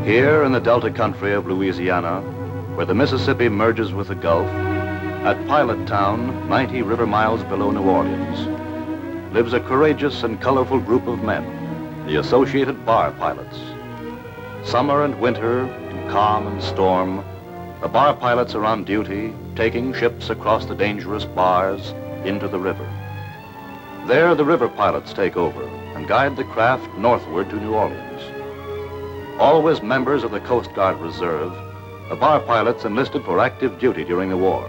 Here in the Delta country of Louisiana, where the Mississippi merges with the Gulf, at Pilot Town, 90 river miles below New Orleans, lives a courageous and colorful group of men, the Associated Bar Pilots. Summer and winter, in calm and storm, the bar pilots are on duty, taking ships across the dangerous bars into the river. There, the river pilots take over and guide the craft northward to New Orleans. Always members of the Coast Guard Reserve, the bar pilots enlisted for active duty during the war.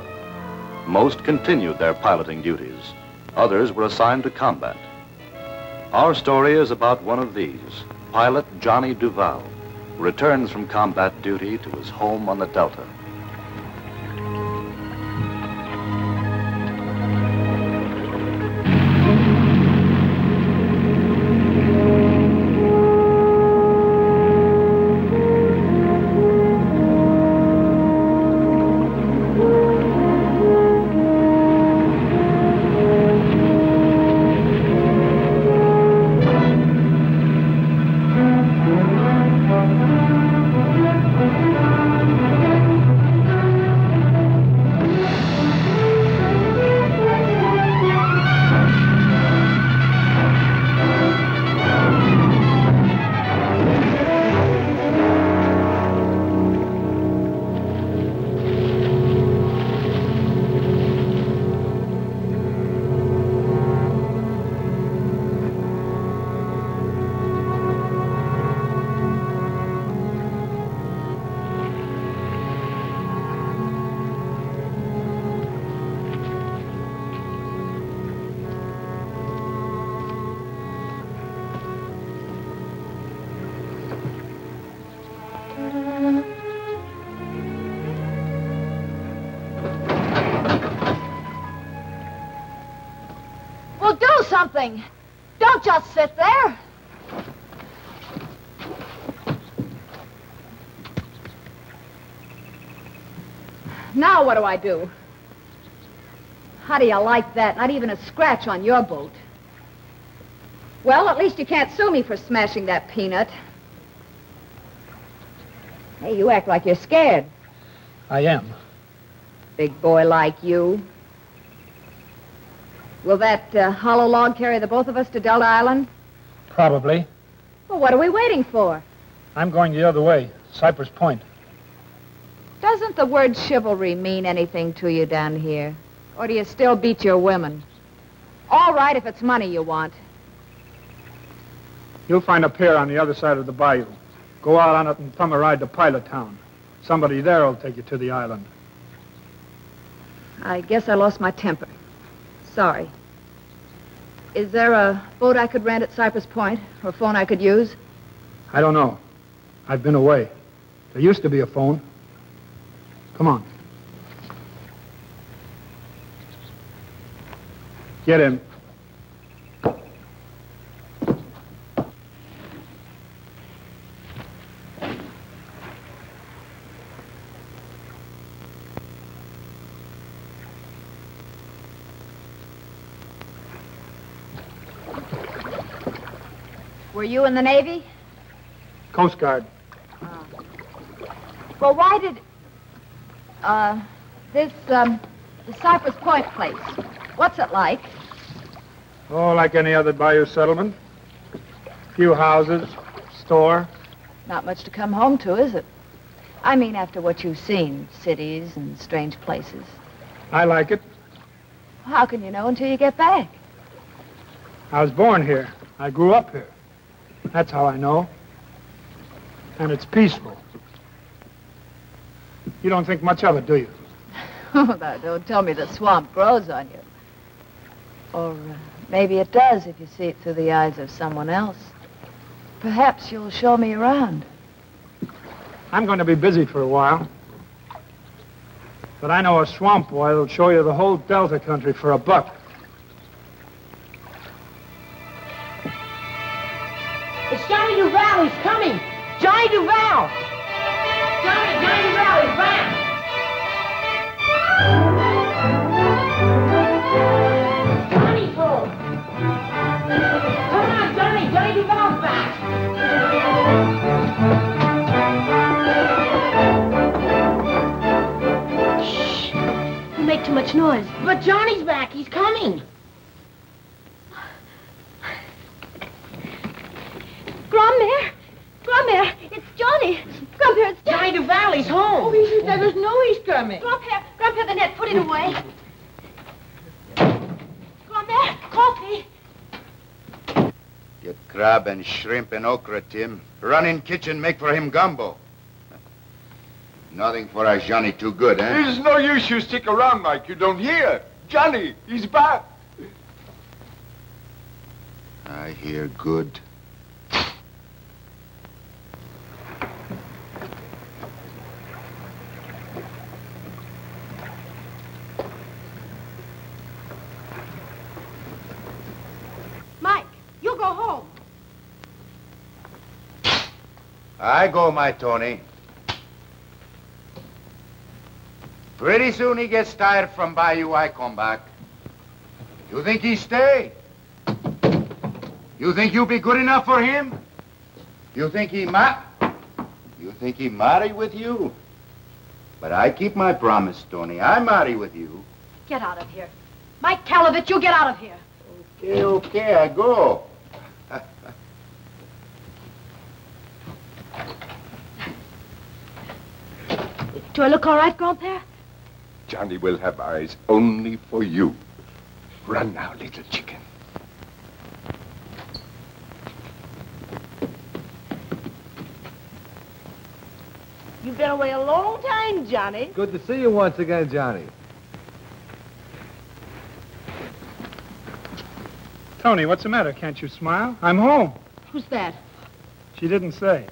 Most continued their piloting duties. Others were assigned to combat. Our story is about one of these, pilot Johnny Duval, who returns from combat duty to his home on the Delta. Something. Don't just sit there. Now what do I do? How do you like that? Not even a scratch on your boot. Well, at least you can't sue me for smashing that peanut. Hey, you act like you're scared. I am. Big boy like you. Will that hollow log carry the both of us to Delta Island? Probably. Well, what are we waiting for? I'm going the other way, Cypress Point. Doesn't the word chivalry mean anything to you down here? Or do you still beat your women? All right, if it's money you want. You'll find a pier on the other side of the bayou. Go out on it and thumb a ride to Pilot Town. Somebody there will take you to the island. I guess I lost my temper. Sorry. Is there a boat I could rent at Cypress Point, or a phone I could use? I don't know. I've been away. There used to be a phone. Come on. Get in. Were you in the Navy? Coast Guard. Well, why did... the Cypress Point place, what's it like? Oh, like any other bayou settlement. Few houses, store. Not much to come home to, is it? I mean, after what you've seen, cities and strange places. I like it. How can you know until you get back? I was born here. I grew up here. That's how I know. And it's peaceful. You don't think much of it, do you? Oh, now, don't tell me the swamp grows on you. Or maybe it does if you see it through the eyes of someone else. Perhaps you'll show me around. I'm going to be busy for a while. But I know a swamp boy that'll show you the whole Delta country for $1. It's Johnny Duval, he's coming! Johnny Duval! Johnny Duval is back! Johnny's home! Come on, Johnny Duval's back! too much noise. But Johnny's back. He's coming. Grandmère! Grandmère, it's Johnny. Grandpère, it's Johnny Duval, he's home. Oh, he let us know he's coming. Grandpère, the net, put it away. Grandmère, coffee. Get crab and shrimp and okra, Tim. Run in kitchen, make for him gumbo. Nothing for our Johnny too good, eh? There's no use you stick around, Mike. You don't hear. Johnny, he's back. I hear good. Mike, you go home. I go, my Tony. Pretty soon he gets tired from Bayou, I come back. You think he stay? You think you be good enough for him? You think he marry with you? But I keep my promise, Tony. I marry with you. Get out of here. Mike Calovich, you get out of here. Okay, I go. Do I look all right, Grandpère? Johnny will have eyes only for you. Run now, little chicken. You've been away a long time, Johnny. Good to see you once again, Johnny. Tony, what's the matter? Can't you smile? I'm home. Who's that? She didn't say.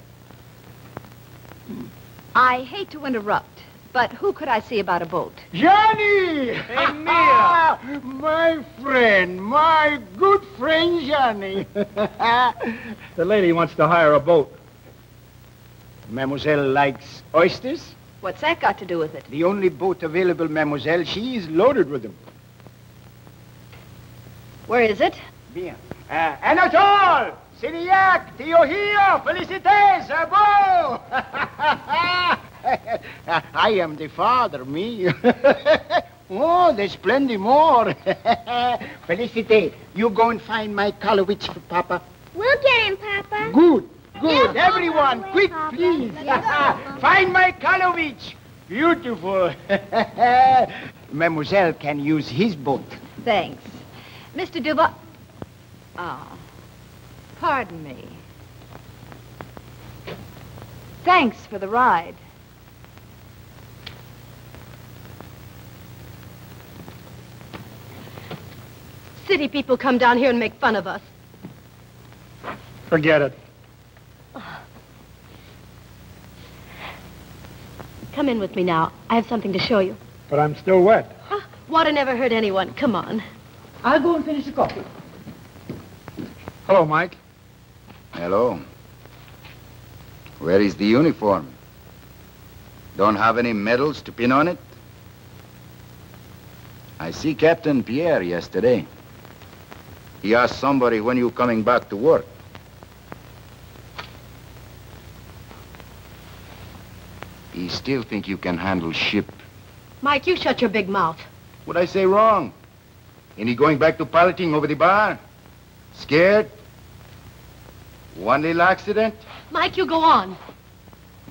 I hate to interrupt, but who could I see about a boat? Johnny! Hey, Mia! My friend, my good friend Johnny. The lady wants to hire a boat. Mademoiselle likes oysters? What's that got to do with it? The only boat available, Mademoiselle. She is loaded with them. Where is it? Bien. Anatole! Syriac! Théohia! Felicités! Bravo! I am the father, me. Oh, there's plenty more. Felicité, you go and find my Kalowitz for Papa. We'll get him, Papa. Good. Good. Everyone, quick, please. Find my Kalowitz. Beautiful. Mademoiselle can use his boat. Thanks. Mr. Duval... Ah, pardon me. Thanks for the ride. City people come down here and make fun of us. Forget it. Come in with me now. I have something to show you. But I'm still wet. Water never hurt anyone. Come on. I'll go and finish the coffee. Hello, Mike. Hello. Where is the uniform? Don't have any medals to pin on it? I see Captain Pierre yesterday. He asked somebody when you coming back to work. He still think you can handle ship. Mike, you shut your big mouth. What'd I say wrong? Ain't he going back to piloting over the bar? Scared? One little accident? Mike, you go on.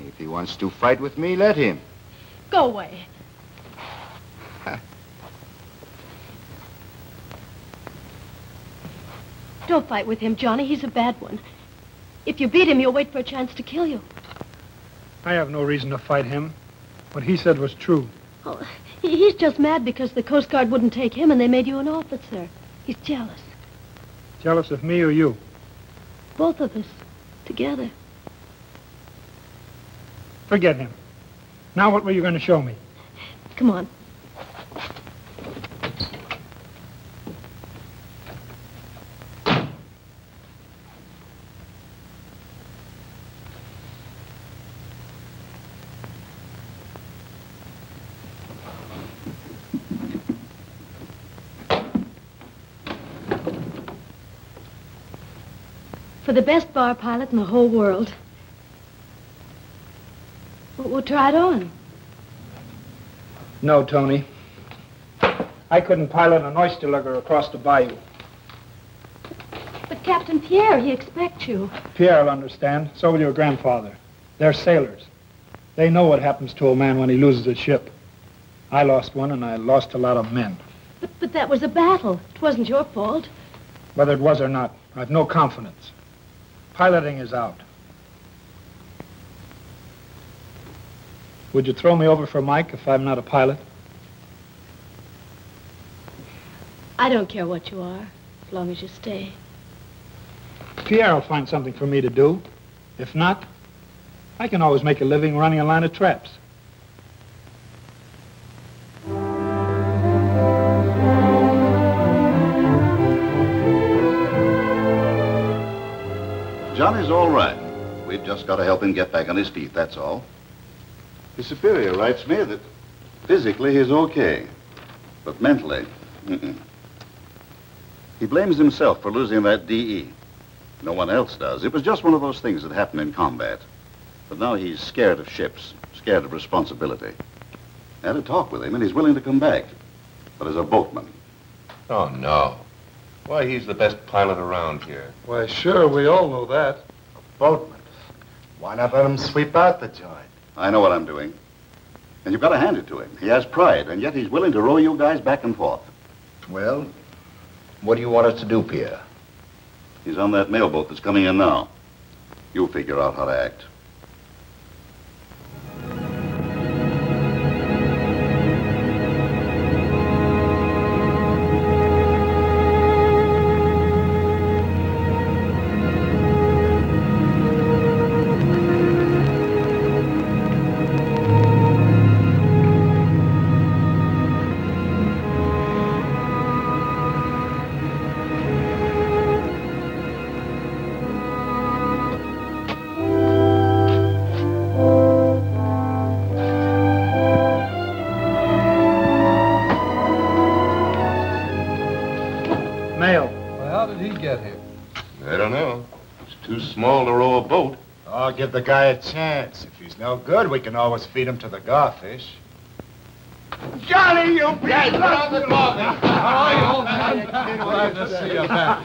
If he wants to fight with me, let him. Go away. Don't fight with him, Johnny. He's a bad one. If you beat him, you'll wait for a chance to kill you. I have no reason to fight him. What he said was true. Oh, he's just mad because the Coast Guard wouldn't take him and they made you an officer. He's jealous. Jealous of me or you? Both of us. Together. Forget him. Now what were you going to show me? Come on. For the best bar pilot in the whole world. We'll try it on. No, Tony. I couldn't pilot an oyster lugger across the bayou. But Captain Pierre, he expects you. Pierre will understand. So will your grandfather. They're sailors. They know what happens to a man when he loses a ship. I lost one, and I lost a lot of men. But that was a battle. It wasn't your fault. Whether it was or not, I've no confidence. Piloting is out. Would you throw me over for Mike if I'm not a pilot? I don't care what you are, as long as you stay. Pierre will find something for me to do. If not, I can always make a living running a line of traps. Johnny's all right. We've just got to help him get back on his feet, that's all. His superior writes me that physically he's okay, but mentally, He blames himself for losing that DE. No one else does. It was just one of those things that happen in combat. But now he's scared of ships, scared of responsibility. I had a talk with him, and he's willing to come back, but as a boatman. Oh, no. Why, he's the best pilot around here. Why, sure, we all know that. Boatman. Why not let him sweep out the joint? I know what I'm doing. And you've got to hand it to him. He has pride, and yet he's willing to row you guys back and forth. Well, what do you want us to do, Pierre? He's on that mailboat that's coming in now. You'll figure out how to act. Small to row a boat. Oh, give the guy a chance. If he's no good, we can always feed him to the garfish. Johnny, you big Yes, put on the dog. Oh, you glad to see you back.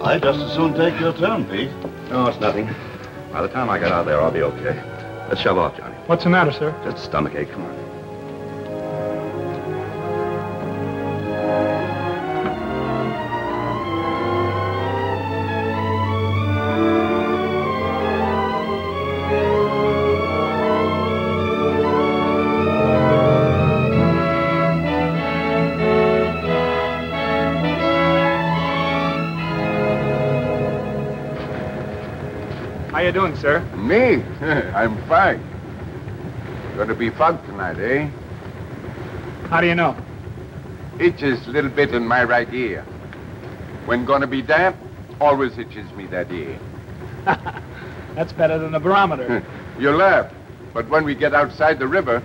I'd just as soon take your turn, Pete. No, it's nothing. By the time I get out there, I'll be okay. Let's shove off, Johnny. What's the matter, sir? Just a stomachache. Come on. How you doing, sir? Me? I'm fine. Gonna be fog tonight, eh? How do you know? Itches a little bit in my right ear. When gonna be damp, always itches me that ear. That's better than the barometer. You laugh, but when we get outside the river,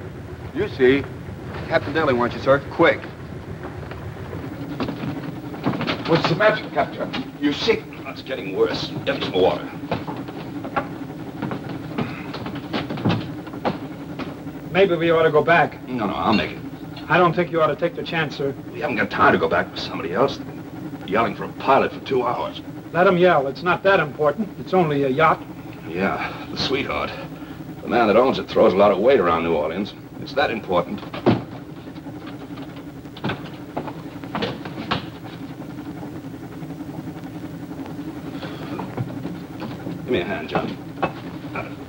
you see. Captain Daly wants you, sir. Quick. What's the matter, Captain? You sick? Oh, it's getting worse. Get me some water. Maybe we ought to go back. No, I'll make it. I don't think you ought to take the chance, sir. We haven't got time to go back with somebody else. They've been yelling for a pilot for 2 hours. Let them yell. It's not that important. It's only a yacht. Yeah, the sweetheart. The man that owns it throws a lot of weight around New Orleans. It's that important. Give me a hand, John.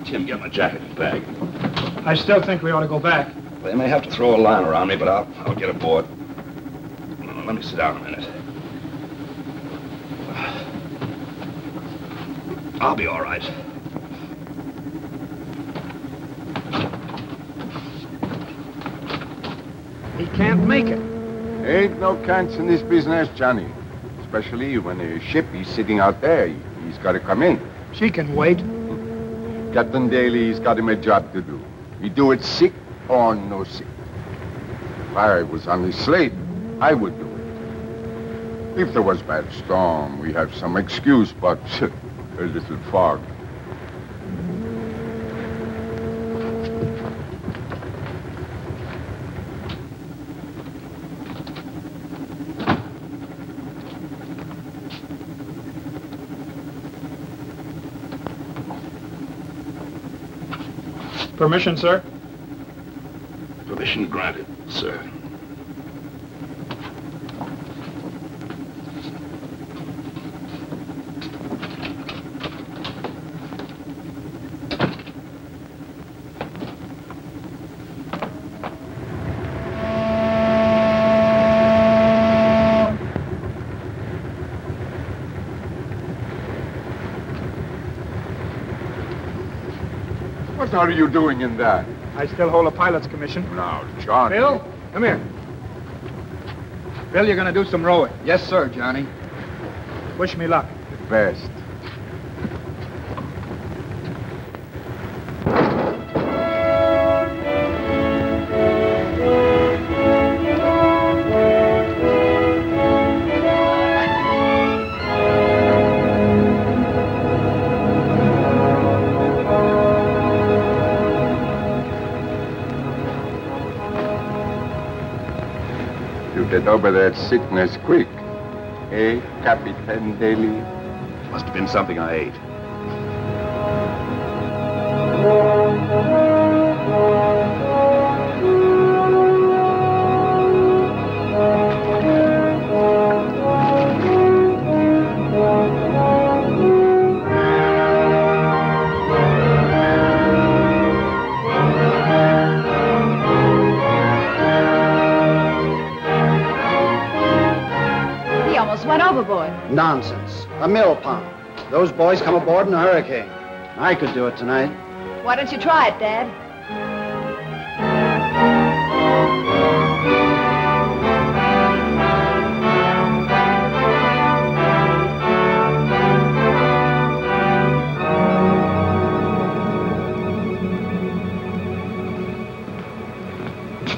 Tim, get my jacket and bag. I still think we ought to go back. They may have to throw a line around me, but I'll get aboard. Let me sit down a minute. I'll be all right. He can't make it. Ain't no chance in this business, Johnny. Especially when a ship is sitting out there. He's got to come in. She can wait. Captain Daly's got him a job to do. He do it sick or no sick. If I was on his slate, I would do it. If there was bad storm, we have some excuse, but a little fog. Permission, sir? Permission granted, sir. What are you doing in that? I still hold a pilot's commission. Now, Johnny. Bill, come here. Bill, you're going to do some rowing. Yes, sir, Johnny. Wish me luck. The best. Get over that sickness quick. Eh, Captain Daly? Must have been something I ate. Nonsense. A mill pond. Those boys come aboard in a hurricane. I could do it tonight. Why don't you try it, Dad?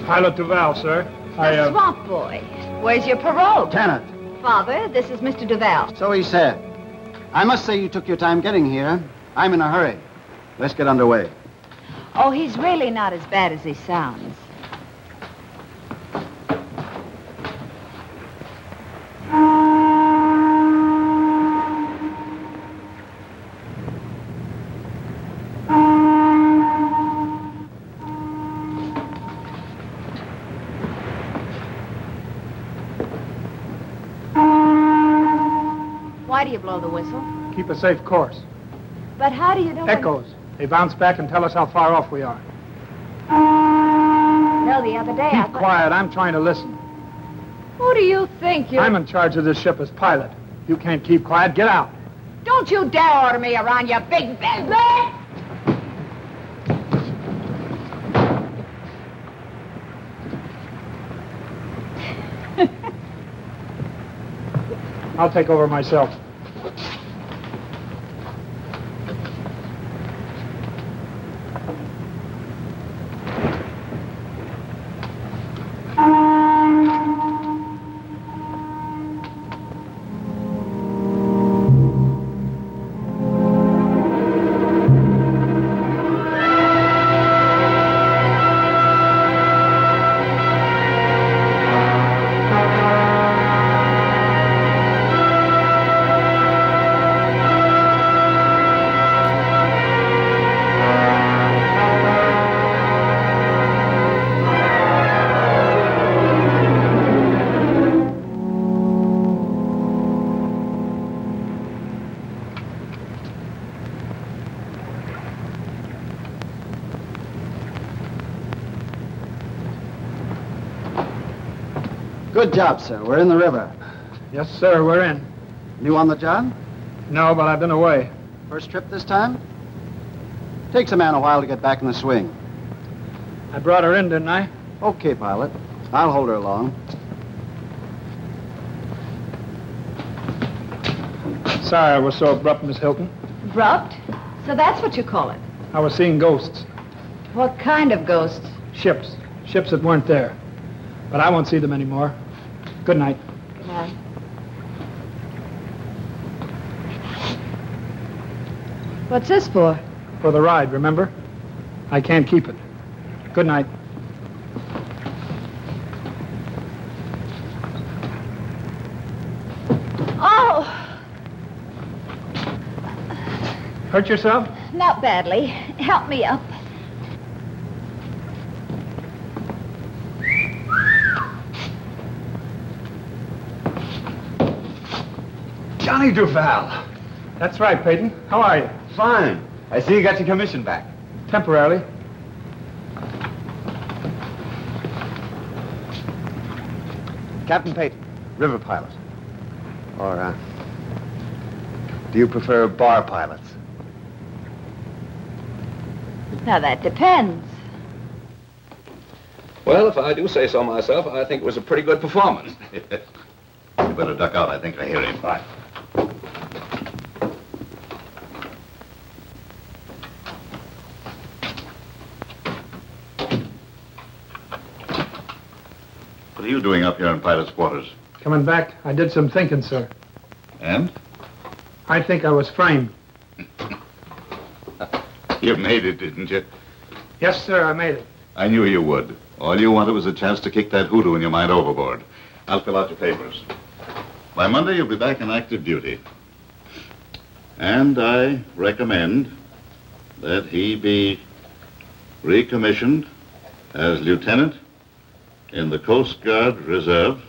Pilot Duval, sir. The swamp boy. Where's your parole? Lieutenant. Father, this is Mr. Duval. So he said. I must say you took your time getting here. I'm in a hurry. Let's get underway. Oh, he's really not as bad as he sounds. Why do you blow the whistle? Keep a safe course. But how do you know? Echoes. They bounce back and tell us how far off we are. No, the other day Keep quiet. I'm trying to listen. Who do you think you're... I'm in charge of this ship as pilot. You can't keep quiet. Get out. Don't you dare order me around, you big bad... I'll take over myself. Good job, sir. We're in the river. Yes, sir, we're in. New on the job? No, but I've been away. First trip this time? Takes a man a while to get back in the swing. I brought her in, didn't I? Okay, pilot. I'll hold her along. Sorry I was so abrupt, Miss Hilton. Abrupt? So that's what you call it. I was seeing ghosts. What kind of ghosts? Ships. Ships that weren't there. But I won't see them anymore. Good night. Good night. What's this for? For the ride, remember? I can't keep it. Good night. Oh! Hurt yourself? Not badly. Help me up. Johnny Duval. That's right, Peyton. How are you? Fine. I see you got your commission back. Temporarily. Captain Peyton, river pilot. Or, do you prefer bar pilots? Now, that depends. Well, if I do say so myself, I think it was a pretty good performance. You better duck out. I think I hear him. Right. What are you doing up here in pilot's quarters? Coming back, I did some thinking, sir. And? I think I was framed. You made it, didn't you? Yes, sir, I made it. I knew you would. All you wanted was a chance to kick that hoodoo in your mind overboard. I'll fill out your papers. By Monday, you'll be back in active duty. And I recommend that he be recommissioned as lieutenant in the Coast Guard Reserve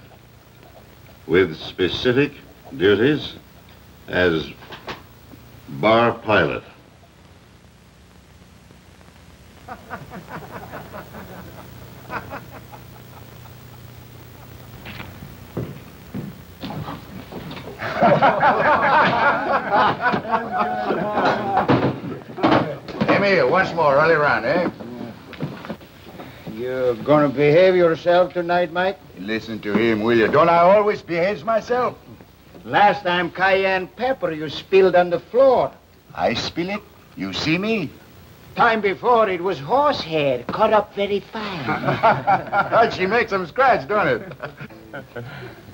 with specific duties as bar pilot. Come here, once more, rally around, eh? You're gonna behave yourself tonight, Mike? Listen to him, will you? Don't I always behave myself? Last time cayenne pepper you spilled on the floor. I spill it? You see me? Time before it was horsehair, cut up very fine. She makes them scratch, don't it?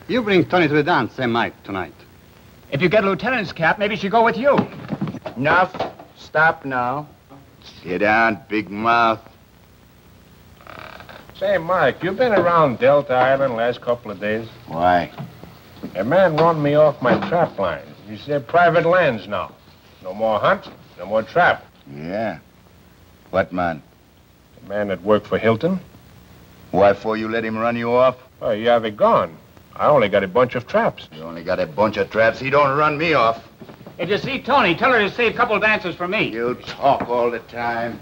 You bring Tony to the dance, eh, Mike, tonight? If you get a lieutenant's cap, maybe she'll go with you. Enough. Stop now. Sit down, big mouth. Say, Mike, you been around Delta Island last couple of days? Why? A man run me off my trap line. He said private lands now. No more hunt, no more trap. Yeah. What man? The man that worked for Hilton. Why for you let him run you off? Oh, yeah, they're gone. I only got a bunch of traps. You only got a bunch of traps. He don't run me off. If you see Tony, tell her to save a couple dances for me. You talk all the time.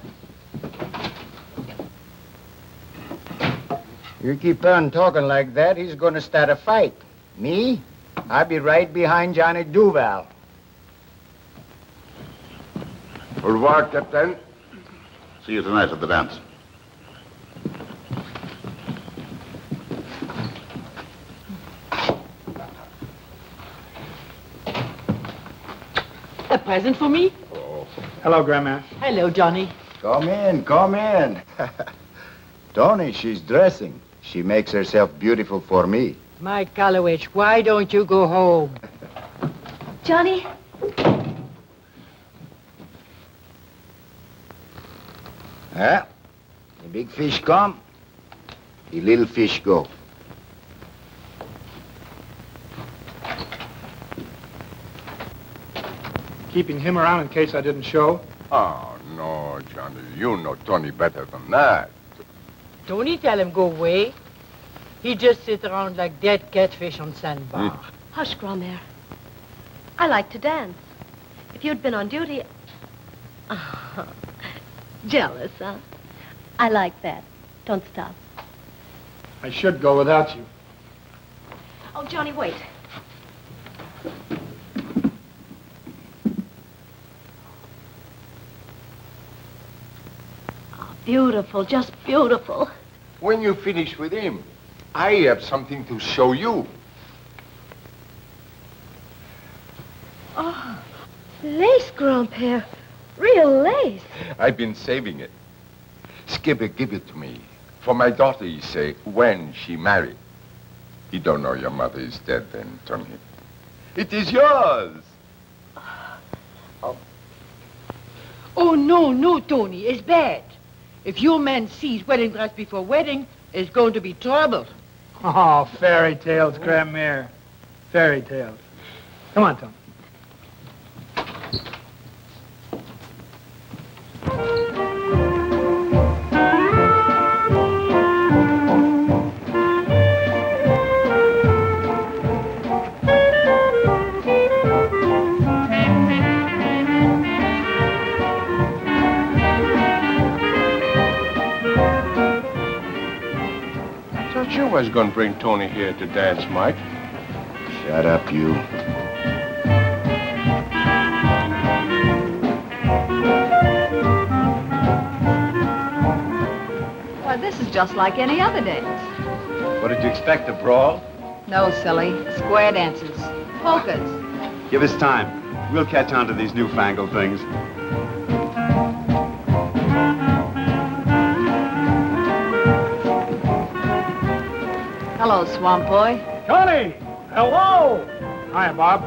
You keep on talking like that, he's gonna start a fight. Me? I'll be right behind Johnny Duval. Au revoir, Captain. See you tonight at the dance. A present for me? Hello, Grandma. Hello, Johnny. Come in, come in. Tony, she's dressing. She makes herself beautiful for me. Mike Gallowich, why don't you go home? Johnny? Huh? The big fish come, the little fish go. Keeping him around in case I didn't show. Oh, no, Johnny. You know Tony better than that. Tony tell him go away. He just sit around like dead catfish on sandbar. Hush, Grandmère. I like to dance. If you'd been on duty... Oh, jealous, huh? I like that. Don't stop. I should go without you. Oh, Johnny, wait. Oh, beautiful, just beautiful. When you finish with him, I have something to show you. Oh, lace, Grandpère. Real lace. I've been saving it. Skipper, give it to me. For my daughter, he say, when she married. You don't know your mother is dead then, Tony. It is yours. Oh, no, Tony, it's bad. If your man sees wedding dress before wedding, it's going to be trouble. Oh, fairy tales, Grandmère. Fairy tales. Come on, Tom. was going to bring Tony here to dance, Mike. Shut up, you. Why, this is just like any other dance. What did you expect, a brawl? No, silly. Square dances. Polkas. Give us time. We'll catch on to these newfangled things. Hello, Swamp Boy. Tony! Hello! Hiya, Bob.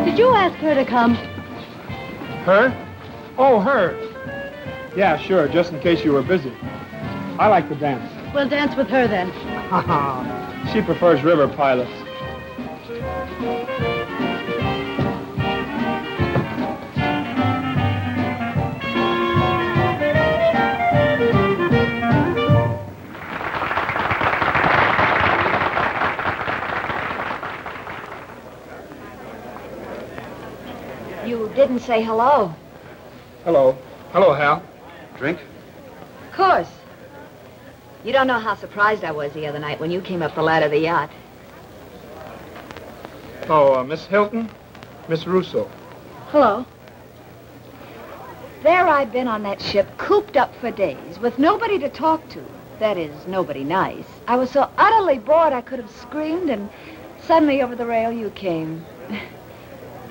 Did you ask her to come? Her? Oh, her. Yeah, sure, just in case you were busy. I like to dance. We'll dance with her then. She prefers river pilots. You didn't say hello. Hello. Hello, Hal. Drink? Of course. You don't know how surprised I was the other night when you came up the ladder of the yacht. Oh, Miss Hilton? Miss Russo. Hello. There I'd been on that ship, cooped up for days, with nobody to talk to. That is, nobody nice. I was so utterly bored I could have screamed, and suddenly over the rail you came.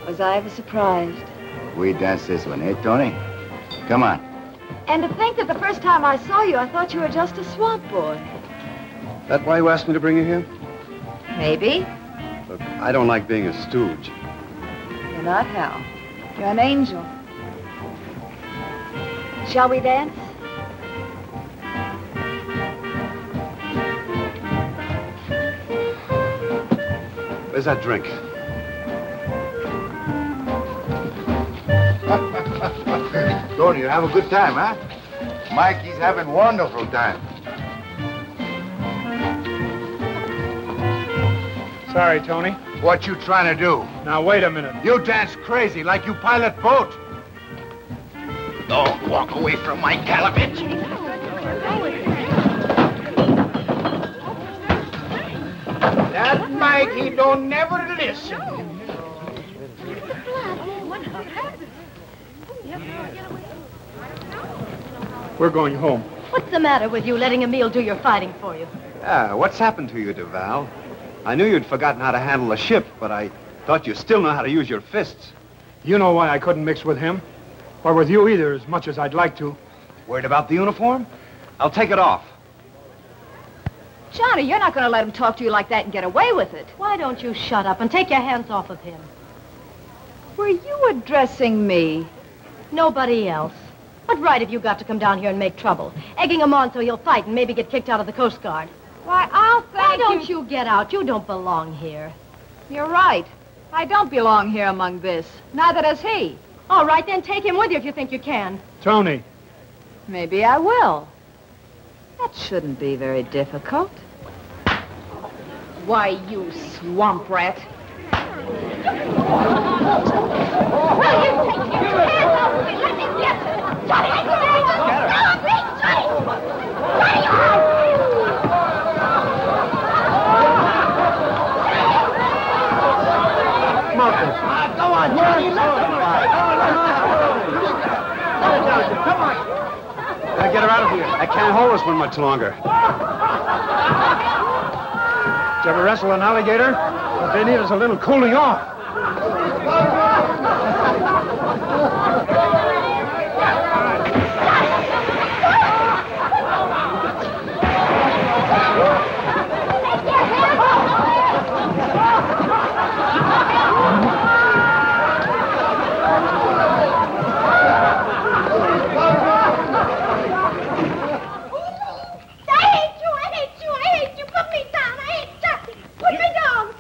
Was I ever surprised? We dance this one, eh, Tony? Come on. And to think that the first time I saw you, I thought you were just a swamp boy. That why you asked me to bring you here? Maybe. Look, I don't like being a stooge. You're not, Hal. You're an angel. Shall we dance? Where's that drink? Tony, you have a good time, huh? Mike, he's having wonderful time. Sorry, Tony. What you trying to do? Now, wait a minute. You dance crazy like you pilot boat. Don't walk away from my calavich. That Mike, he don't never listen. We're going home. What's the matter with you letting Emile do your fighting for you? What's happened to you, Duval? I knew you'd forgotten how to handle a ship, but I thought you still know how to use your fists. You know why I couldn't mix with him? Or with you either, as much as I'd like to. Worried about the uniform? I'll take it off. Johnny, you're not going to let him talk to you like that and get away with it. Why don't you shut up and take your hands off of him? Were you addressing me? Nobody else. What right have you got to come down here and make trouble? Egging him on so he'll fight and maybe get kicked out of the Coast Guard. Why, I'll Why thank don't you get out? You don't belong here. You're right. I don't belong here among this. Neither does he. All right, then take him with you if you think you can. Tony. Maybe I will. That shouldn't be very difficult. Why, you swamp rat. Will you take your hands off me? Let me get it. Johnny, no, please, Johnny. Marcus. Go on, Johnny. Let him fight. Come on. Gotta get her out of here. I can't hold this one much longer. Did you ever wrestle an alligator? What they need is a little cooling off.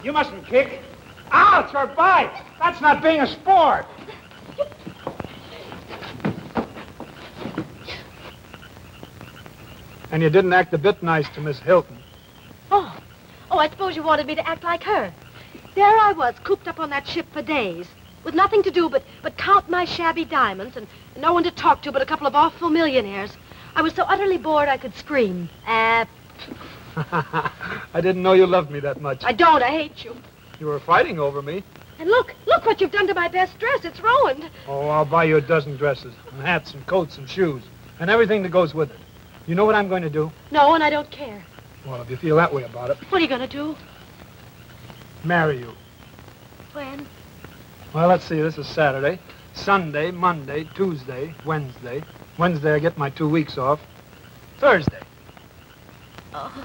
You mustn't kick. Ouch, or bite. That's not being a sport. And you didn't act a bit nice to Miss Hilton. Oh, I suppose you wanted me to act like her. There I was, cooped up on that ship for days, with nothing to do but count my shabby diamonds and no one to talk to but a couple of awful millionaires. I was so utterly bored I could scream. I didn't know you loved me that much. I don't. I hate you. You were fighting over me. And look what you've done to my best dress. It's ruined. Oh, I'll buy you a dozen dresses, and hats and coats and shoes, and everything that goes with it. You know what I'm going to do? No, and I don't care. Well, if you feel that way about it. What are you going to do? Marry you. When? Well, let's see. This is Saturday. Sunday, Monday, Tuesday, Wednesday. Wednesday I get my 2 weeks off. Thursday. Oh.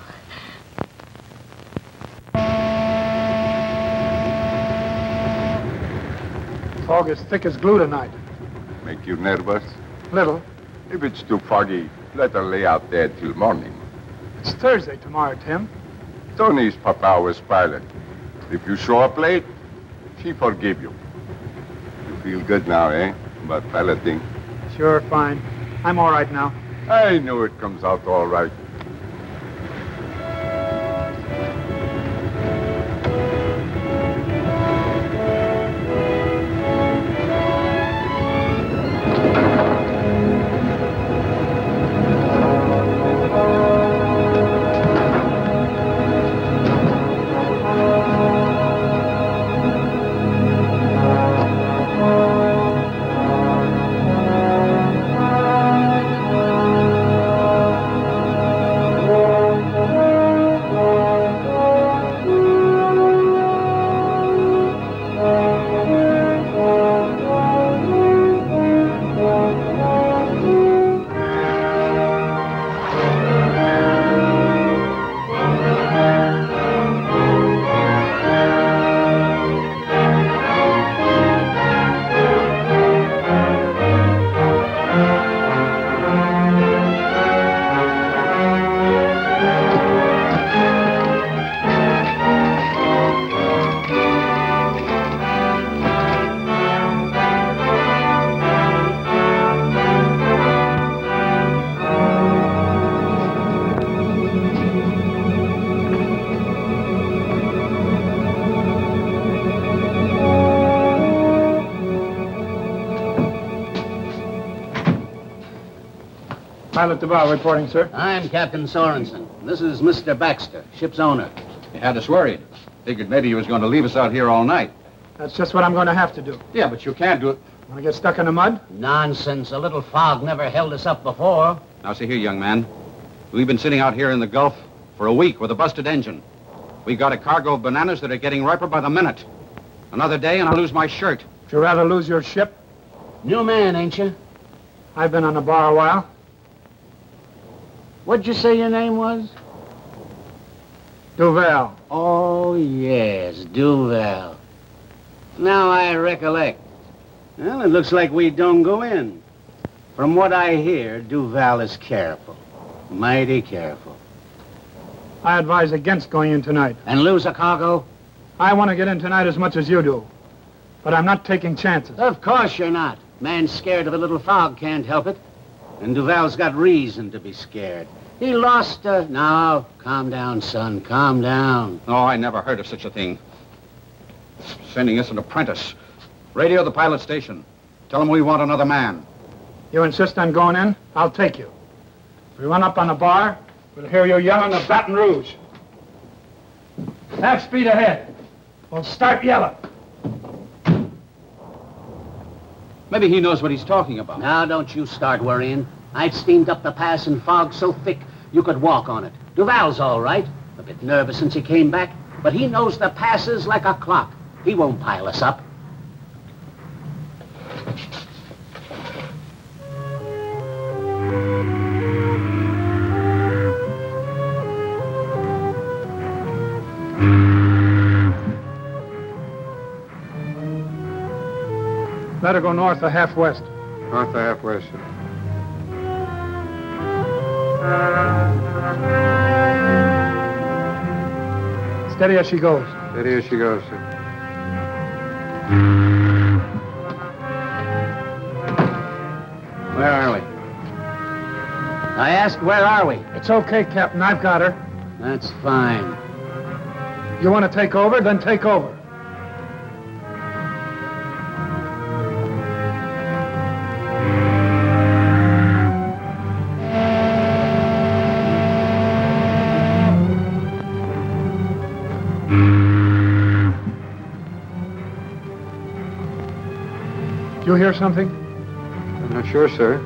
Fog is thick as glue tonight. Make you nervous? Little. If it's too foggy, let her lay out there till morning. It's Thursday tomorrow, Tim. Tony's papa was pilot. If you show up late, she forgive you. You feel good now, eh? About piloting? Sure, fine. I'm all right now. I know it comes out all right. Pilot Duval reporting, sir. I'm Captain Sorensen. This is Mr. Baxter, ship's owner. You had us worried. Figured maybe you was going to leave us out here all night. That's just what I'm going to have to do. Yeah, but you can't do it. Want to get stuck in the mud? Nonsense. A little fog never held us up before. Now, see here, young man. We've been sitting out here in the Gulf for a week with a busted engine. We got a cargo of bananas that are getting riper by the minute. Another day and I'll lose my shirt. Would you rather lose your ship? New man, ain't you? I've been on the bar a while. What'd you say your name was? Duval. Oh, yes, Duval. Now I recollect. Well, it looks like we don't go in. From what I hear, Duval is careful. Mighty careful. I advise against going in tonight. And lose a cargo? I want to get in tonight as much as you do. But I'm not taking chances. Of course you're not. Man scared of a little fog can't help it. And Duval's got reason to be scared. He lost a... Now, calm down, son. Calm down. Oh, I never heard of such a thing. Sending us an apprentice. Radio the pilot station. Tell them we want another man. You insist on going in? I'll take you. If we run up on the bar, we'll hear you yelling at Baton Rouge. Half speed ahead. We'll start yelling. Maybe he knows what he's talking about. Now, don't you start worrying. I've steamed up the pass in fog so thick you could walk on it. Duval's all right. A bit nervous since he came back, but he knows the passes like a clock. He won't pile us up. Let her go north or half west. North or half west, sir. Steady as she goes. Steady as she goes, sir. Where are we? I asked, where are we? It's okay, Captain. I've got her. That's fine. You want to take over? Then take over. you hear something? I'm not sure, sir.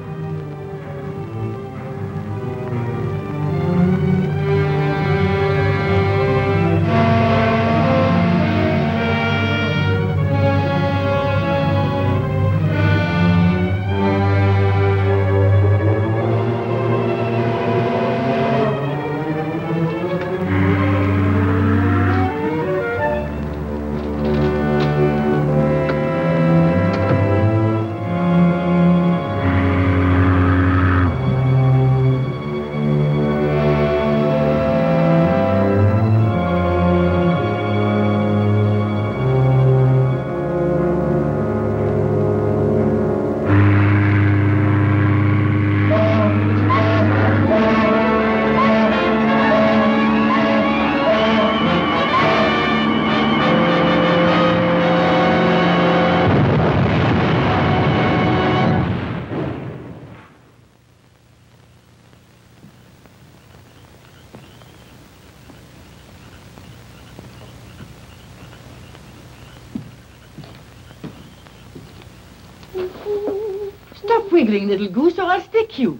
Stop wiggling, little goose, or I'll stick you.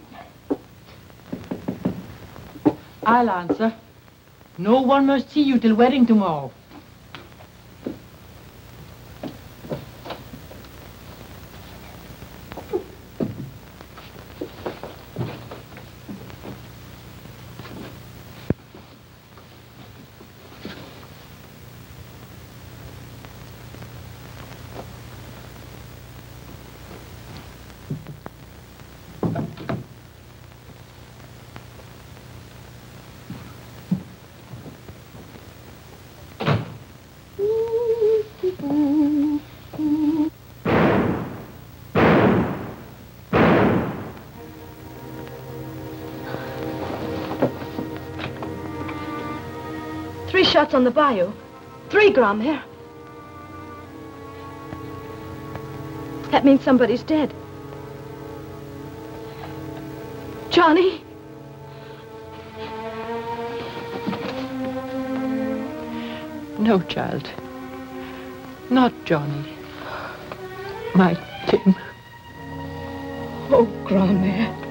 I'll answer. No one must see you till wedding tomorrow. Three shots on the bayou. 3 Grom here. That means somebody's dead. Johnny? No, child. Not Johnny. My Tim. Oh, Grandma.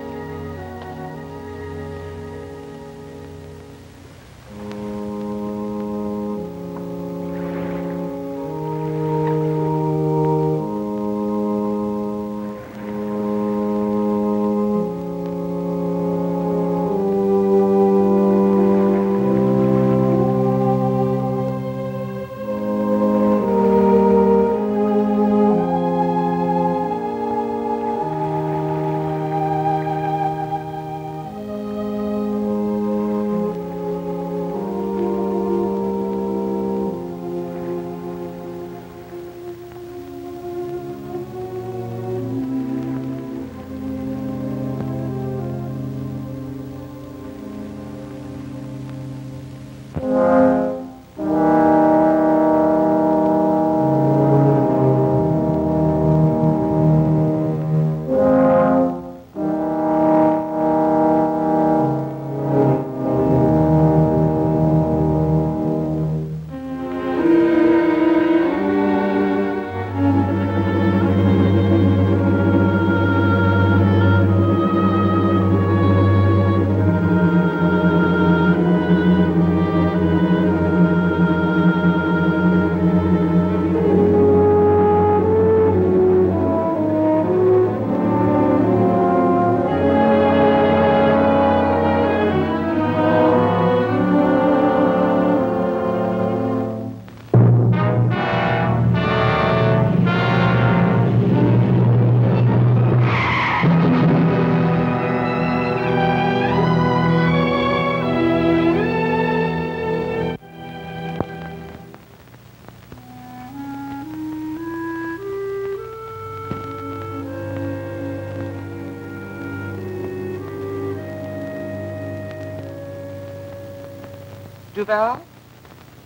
Duval?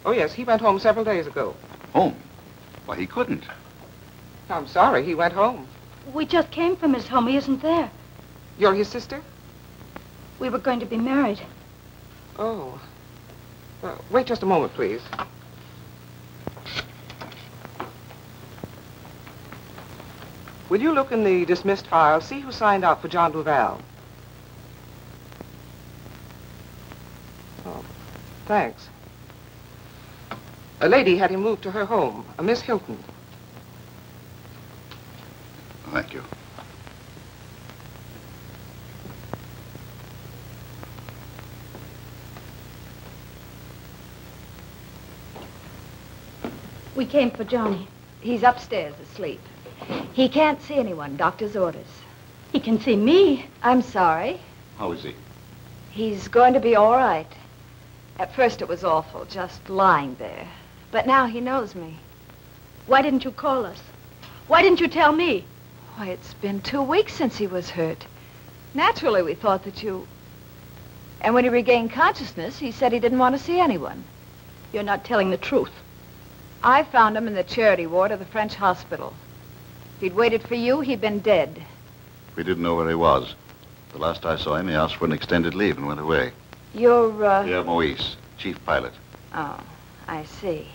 Oh, yes, he went home several days ago. Home? Why, he couldn't. I'm sorry, he went home. We just came from his home. He isn't there. You're his sister? We were going to be married. Oh. Wait just a moment, please. Will you look in the dismissed file, see who signed out for John Duval? Oh, thanks. A lady had him moved to her home, a Miss Hilton. Thank you. We came for Johnny. He's upstairs asleep. He can't see anyone. Doctor's orders. He can see me. I'm sorry. How is he? He's going to be all right. At first it was awful, just lying there. But now he knows me. Why didn't you call us? Why didn't you tell me? Why, it's been 2 weeks since he was hurt. Naturally, we thought that you... And when he regained consciousness, he said he didn't want to see anyone. You're not telling the truth. I found him in the charity ward of the French hospital. If he'd waited for you, he'd been dead. We didn't know where he was. The last I saw him, he asked for an extended leave and went away. You're, Pierre Moïse, chief pilot. Oh, I see.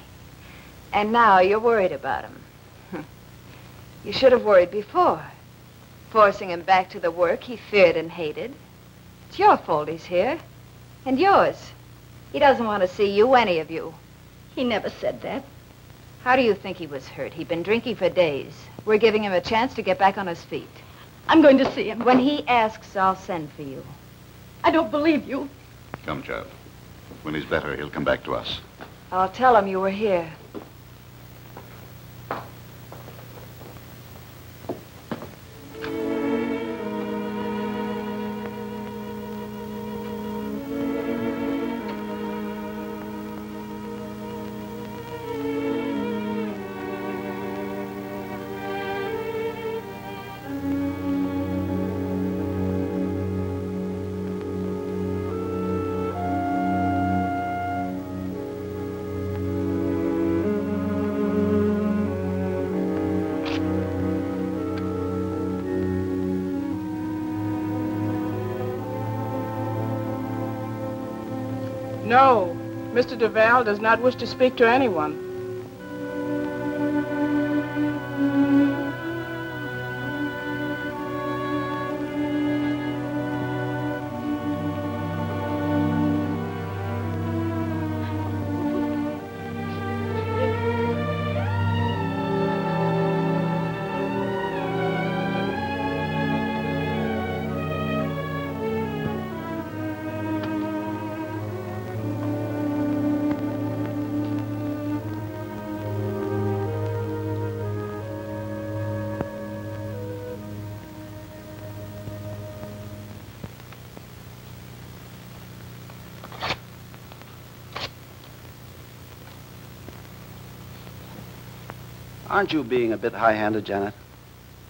And now you're worried about him. You should have worried before. Forcing him back to the work he feared and hated. It's your fault he's here. And yours. He doesn't want to see you, any of you. He never said that. How do you think he was hurt? He'd been drinking for days. We're giving him a chance to get back on his feet. I'm going to see him. When he asks, I'll send for you. I don't believe you. Come, child. When he's better, he'll come back to us. I'll tell him you were here. No, Mr. Duval does not wish to speak to anyone. Aren't you being a bit high-handed, Janet?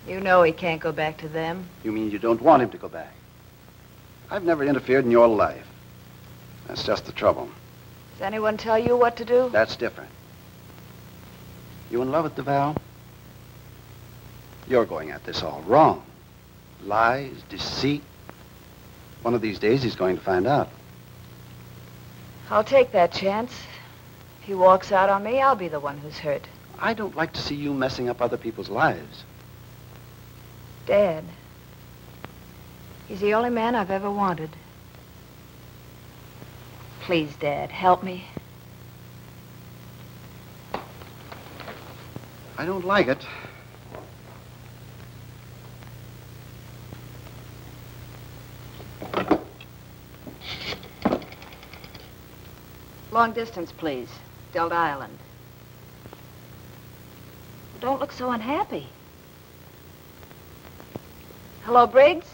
You know he can't go back to them. You mean you don't want him to go back? I've never interfered in your life. That's just the trouble. Does anyone tell you what to do? That's different. You in love with Duval? You're going at this all wrong. Lies, deceit. One of these days he's going to find out. I'll take that chance. If he walks out on me, I'll be the one who's hurt. I don't like to see you messing up other people's lives. Dad. He's the only man I've ever wanted. Please, Dad, help me. I don't like it. Long distance, please. Delta Island. Don't look so unhappy. Hello, Briggs?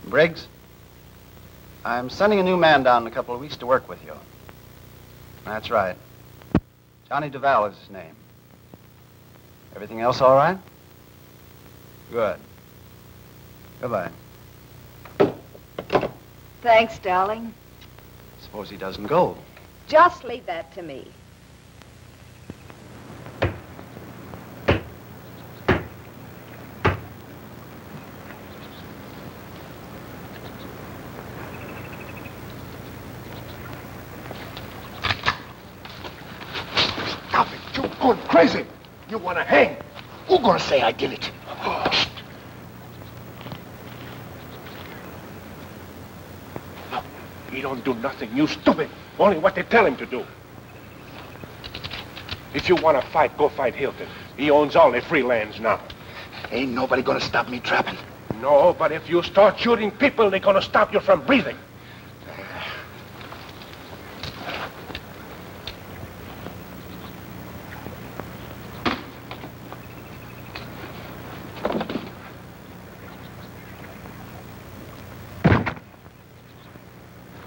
Briggs, I'm sending a new man down in a couple of weeks to work with you. That's right. Johnny Duval is his name. Everything else all right? Good. Goodbye. Thanks, darling. Suppose he doesn't go. Just leave that to me. Stop it, you good crap! crazy. You want to hang. Who's going to say I did it? Look, he don't do nothing, you stupid. Only what they tell him to do. If you want to fight, go fight Hilton. He owns all the free lands now. Ain't nobody gonna stop me trapping. No, but if you start shooting people, they're gonna stop you from breathing.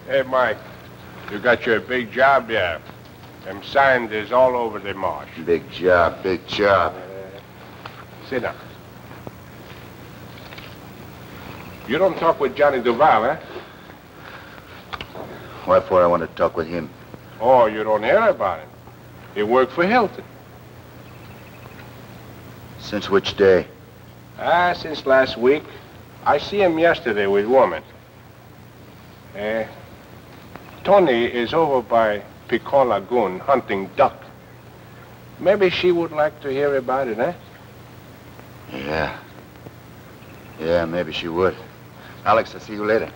Hey, Mike, you got your big job there. Them signs is all over the marsh. Big job, big job. Sit down. You don't talk with Johnny Duval, eh? What for I want to talk with him? Oh, you don't hear about him. He worked for Hilton. Since which day? Since last week. I see him yesterday with woman. Tony is over by Picon Lagoon hunting duck. Maybe she would like to hear about it, eh? Yeah. Yeah, maybe she would. Alex, I'll see you later.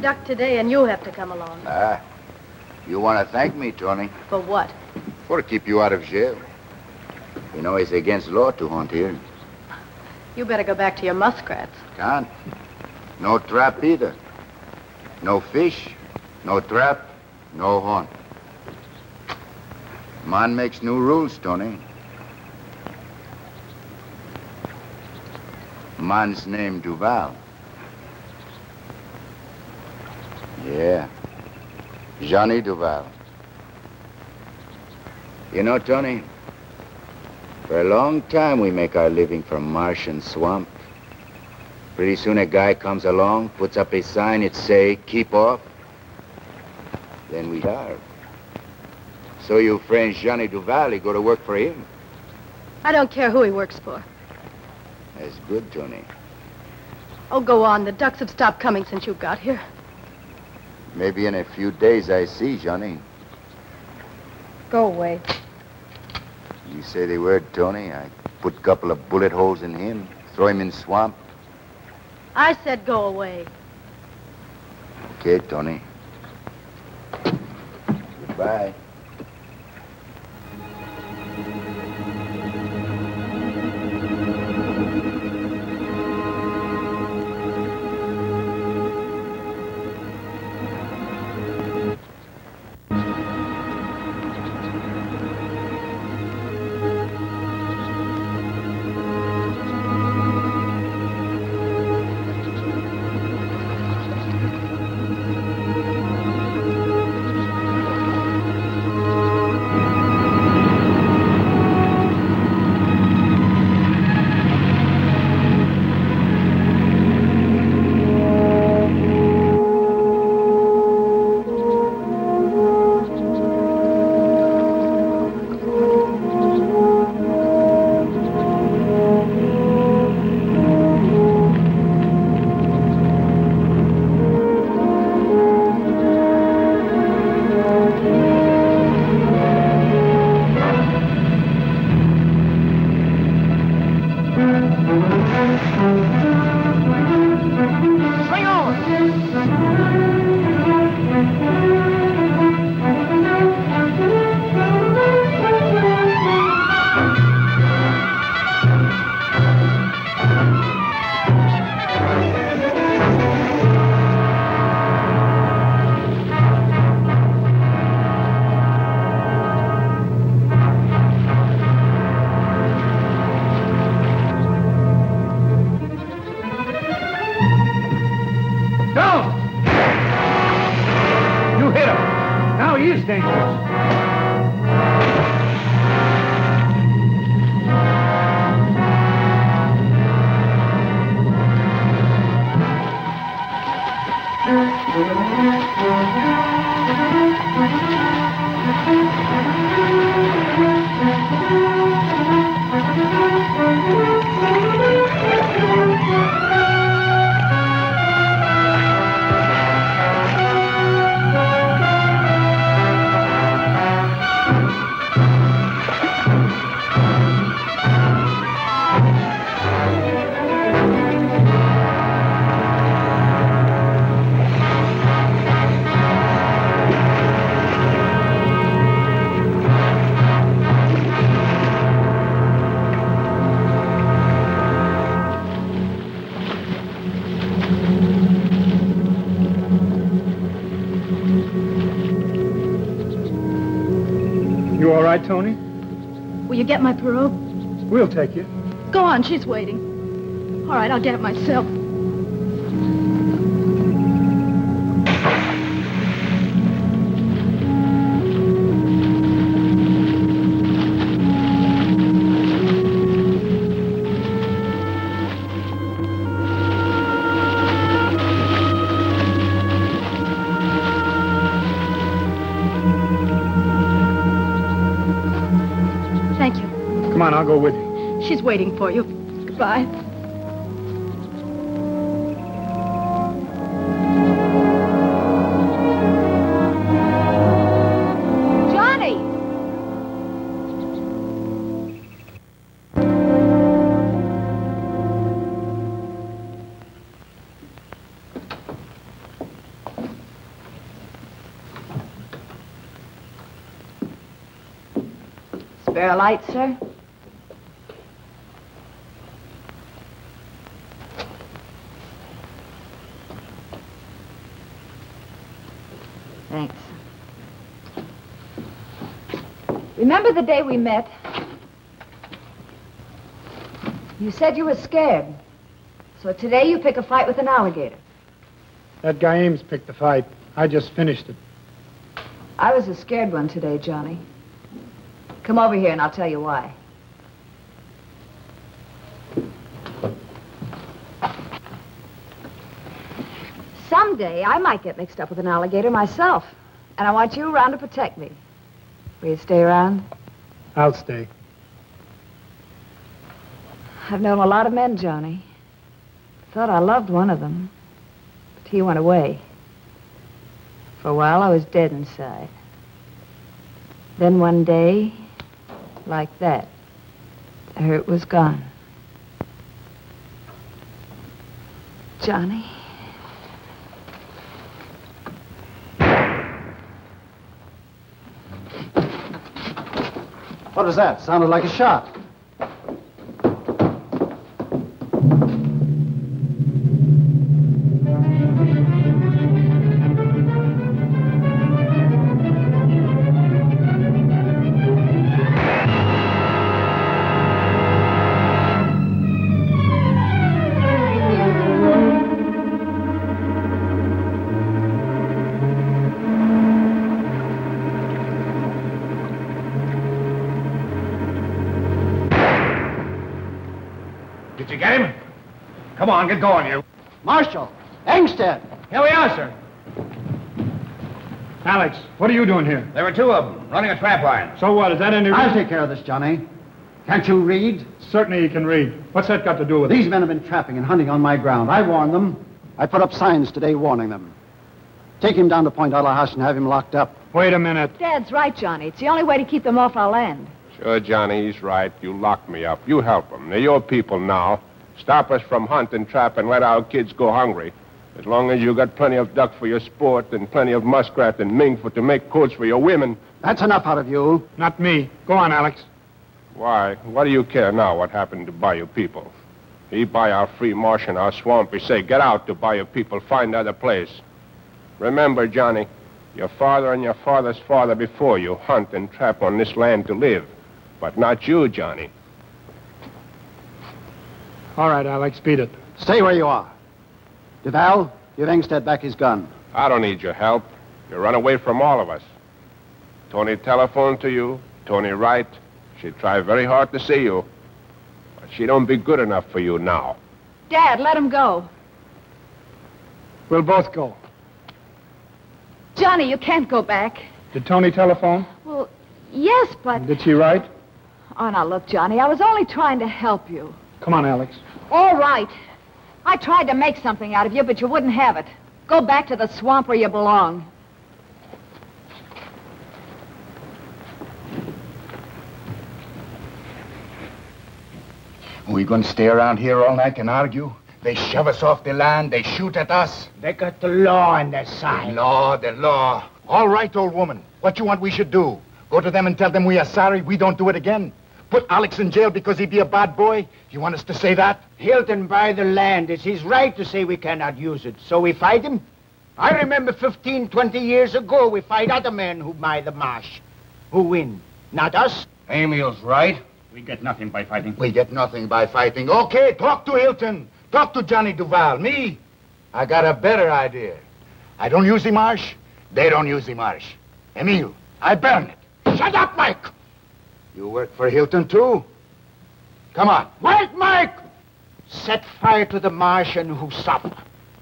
Duck today, and you have to come along. You want to thank me, Tony? For what? For to keep you out of jail. You know, it's against law to hunt here. You better go back to your muskrats. Can't. No trap either. No fish, no trap, no hunt. Man makes new rules, Tony. Man's name Duval. Yeah. Johnny Duval. You know, Tony, for a long time we make our living from marsh and swamp. Pretty soon a guy comes along, puts up a sign, it say, keep off. Then we starve. So you friend Johnny Duval, you go to work for him. I don't care who he works for. That's good, Tony. Oh, go on. The ducks have stopped coming since you got here. Maybe in a few days I see Johnny. Go away. You say the word, Tony. I put a couple of bullet holes in him, throw him in swamp. I said go away. Okay, Tony. Goodbye. Tony. Will you get my pirogue? We'll take you. Go on, she's waiting. All right, I'll get it myself. Thank you. Come on, I'll go with you. She's waiting for you. Goodbye. Johnny! Spare a light, sir? Thanks. Remember the day we met? You said you were scared. So today you pick a fight with an alligator. That guy Ames picked the fight. I just finished it. I was a scared one today, Johnny. Come over here and I'll tell you why. Someday I might get mixed up with an alligator myself. And I want you around to protect me. Will you stay around? I'll stay. I've known a lot of men, Johnny. Thought I loved one of them. But he went away. For a while I was dead inside. Then one day, like that, the hurt was gone. Johnny? What was that? Sounded like a shot. Did you get him? Come on, get going, you. Marshal! Engstead! Here we are, sir. Alex, what are you doing here? There were two of them, running a trap line. So what? Is that any I'll reason? take care of this, Johnny. Can't you read? Certainly you can read. What's that got to do with it? These men have been trapping and hunting on my ground. I warned them. I put up signs today warning them. Take him down to Point House and have him locked up. Wait a minute. Dad's right, Johnny. It's the only way to keep them off our land. Sure, Johnny, he's right. You locked me up. You help them. They're your people now. Stop us from hunt and trap and let our kids go hungry. As long as you got plenty of duck for your sport and plenty of muskrat and mink to make coats for your women. That's enough out of you. Not me. Go on, Alex. Why? What do you care now what happened to Bayou people? He buy our free marsh and our swamp. He say, get out to Bayou people. Find other place. Remember, Johnny, your father and your father's father before you hunt and trap on this land to live. But not you, Johnny. All right, Alex, beat it. Stay where you are. Duval, give Engstead back his gun. I don't need your help. You run away from all of us. Tony telephoned to you. Tony write. She tried very hard to see you. But she don't be good enough for you now. Dad, let him go. We'll both go. Johnny, you can't go back. Did Tony telephone? Well, yes, but... Did she write? Oh, now, look, Johnny, I was only trying to help you. Come on, Alex. All right. I tried to make something out of you, but you wouldn't have it. Go back to the swamp where you belong. Are we going to stay around here all night and argue? They shove us off the land. They shoot at us. They got the law on their side. The law. All right, old woman. What you want we should do? Go to them and tell them we are sorry we don't do it again? Put Alex in jail because he be a bad boy? You want us to say that? Hilton buy the land. It's his right to say we cannot use it. So we fight him? I remember 15, 20 years ago, we fight other men who buy the marsh. Who win? Not us. Emil's right. We get nothing by fighting. We get nothing by fighting. Okay, talk to Hilton. Talk to Johnny Duval. Me, I got a better idea. I don't use the marsh. They don't use the marsh. Emil, I burn it. Shut up, Mike! You work for Hilton, too? Come on. Wait, Mike! Set fire to the marsh and Husap.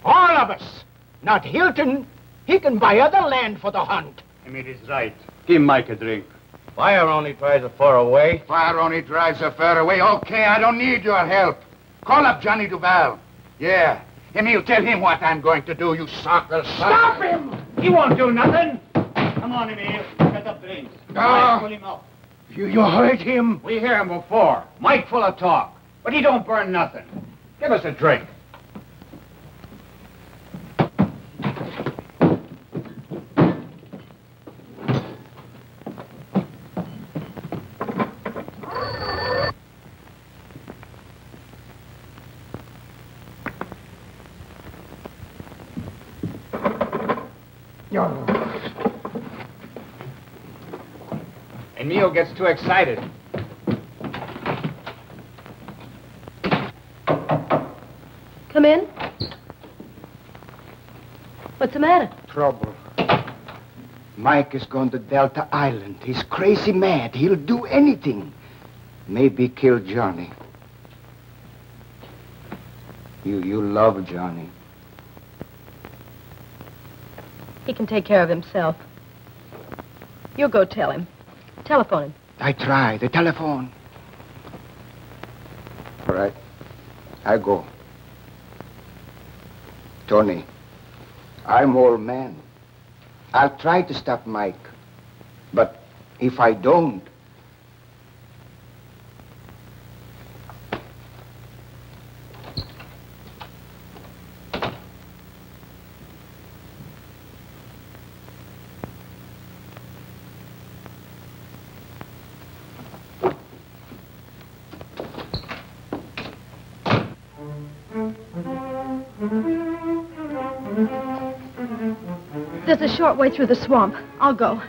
All of us. Not Hilton. He can buy other land for the hunt. Emil is right. Give Mike a drink. Fire only drives the fur away. Fire only drives the fur away. Okay, I don't need your help. Call up Johnny Duval. Yeah. Emil, tell him what I'm going to do, you sucker. Stop him! He won't do nothing. Come on, Emil. Get up drinks. No. Pull him up. You heard him? We hear him before. Mike full of talk. But he don't burn nothing. Give us a drink. Emil gets too excited. Come in. What's the matter? Trouble. Mike is going to Delta Island. He's crazy mad. He'll do anything. Maybe kill Johnny. You love Johnny. He can take care of himself. You go tell him. Telephone him. I try. The telephone. All right. I go. Tony, I'm old man. I'll try to stop Mike. But if I don't... There's a short way through the swamp. I'll go.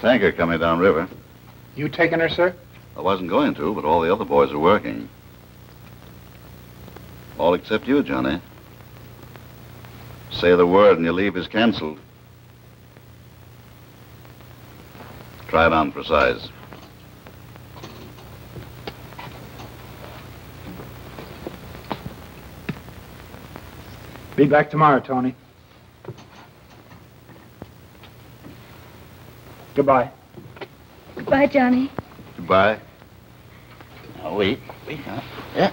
Tanker coming downriver. You taking her, sir? I wasn't going to, but all the other boys are working. All except you, Johnny. Say the word and your leave is canceled. Try it on for size. Be back tomorrow, Tony. Goodbye. Goodbye, Johnny. Goodbye. Now, wait. Wait, now. Yeah.